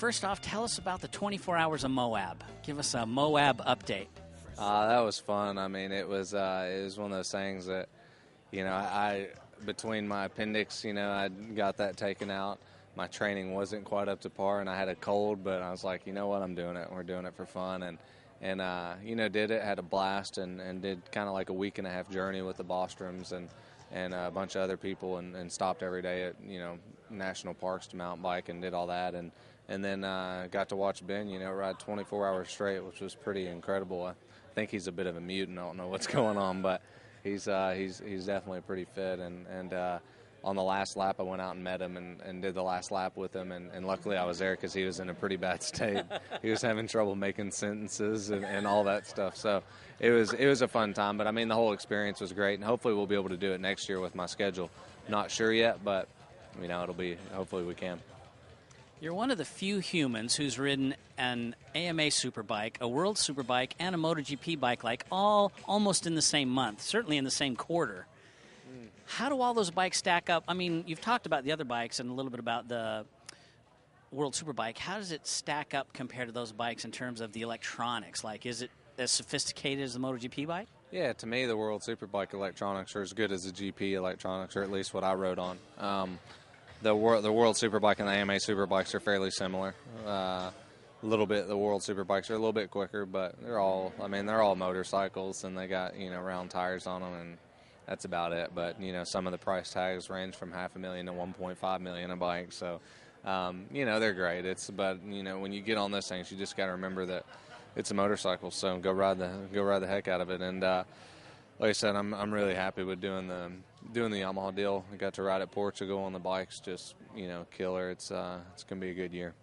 first off, tell us about the 24 hours of Moab. Give us a Moab update. That was fun. I mean, it was one of those things that, I between my appendix, I got that taken out. My training wasn't quite up to par, and I had a cold, but I was like, you know what, I'm doing it. We're doing it for fun, and did it, had a blast, and did kind of like a week and a half journey with the Bostroms and a bunch of other people, and stopped every day at, national parks to mountain bike and did all that, and then got to watch Ben, ride 24 hours straight, which was pretty incredible. I think he's a bit of a mutant. I don't know what's going on, but he's definitely pretty fit, and on the last lap, I went out and met him and did the last lap with him, and luckily I was there because he was in a pretty bad state. He was having trouble making sentences and all that stuff. So it was a fun time, but I mean the whole experience was great, and hopefully we'll be able to do it next year with my schedule. Not sure yet, but it'll be, hopefully we can. You're one of the few humans who's ridden an AMA Superbike, a World Superbike, and a MotoGP bike, like all almost in the same month, certainly in the same quarter. How do all those bikes stack up? I mean, you've talked about the other bikes and a little bit about the World Superbike. How does it stack up compared to those bikes in terms of the electronics? Like, is it as sophisticated as the MotoGP bike? Yeah, to me, the World Superbike electronics are as good as the GP electronics, or at least what I rode on. The World Superbike and the AMA Superbikes are fairly similar. A little bit, the World Superbikes are a little bit quicker, but they're all motorcycles, and they got, round tires on them, and that's about it. But, some of the price tags range from $500,000 to $1.5 million a bike. So, they're great. But when you get on those things, you just got to remember that it's a motorcycle. So go ride the heck out of it. And like I said, I'm really happy with doing the Yamaha deal. I got to ride at Portugal on the bikes, just killer. It's gonna be a good year.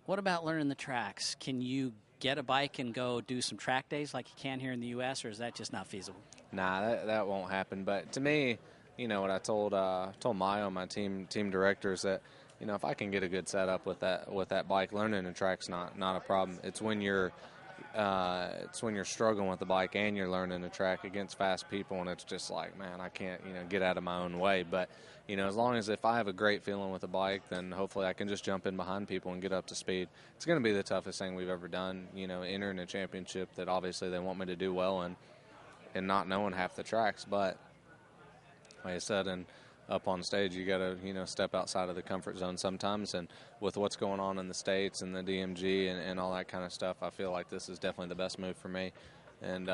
What about learning the tracks? Can you get a bike and go do some track days like you can here in the U.S., or is that just not feasible? Nah, that won't happen. But to me, what I told Mayo, my team director, is that if I can get a good setup with that bike, learning the track's not a problem. It's when you're struggling with the bike and you're learning the track against fast people, and it's just like, man, I can't get out of my own way. But as long as if I have a great feeling with the bike, then hopefully I can just jump in behind people and get up to speed. It's going to be the toughest thing we've ever done, entering a championship that obviously they want me to do well in, and not knowing half the tracks. But like I said, and up on stage, you got to step outside of the comfort zone sometimes. And with what's going on in the States and the DMG and all that kind of stuff, I feel like this is definitely the best move for me. And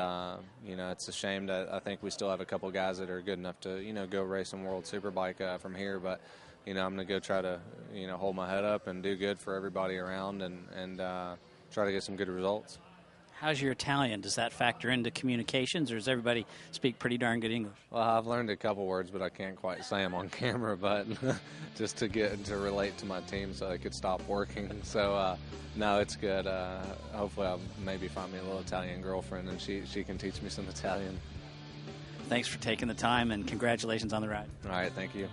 it's a shame that I think we still have a couple guys that are good enough to go race some World Superbike from here. But I'm going to go try to hold my head up and do good for everybody around and try to get some good results. How's your Italian? Does that factor into communications, or does everybody speak pretty darn good English? Well, I've learned a couple words, but I can't quite say them on camera, but just to relate to my team so they could stop working. So, no, it's good. Hopefully I'll maybe find me a little Italian girlfriend, and she can teach me some Italian. Thanks for taking the time, and congratulations on the ride. All right, thank you.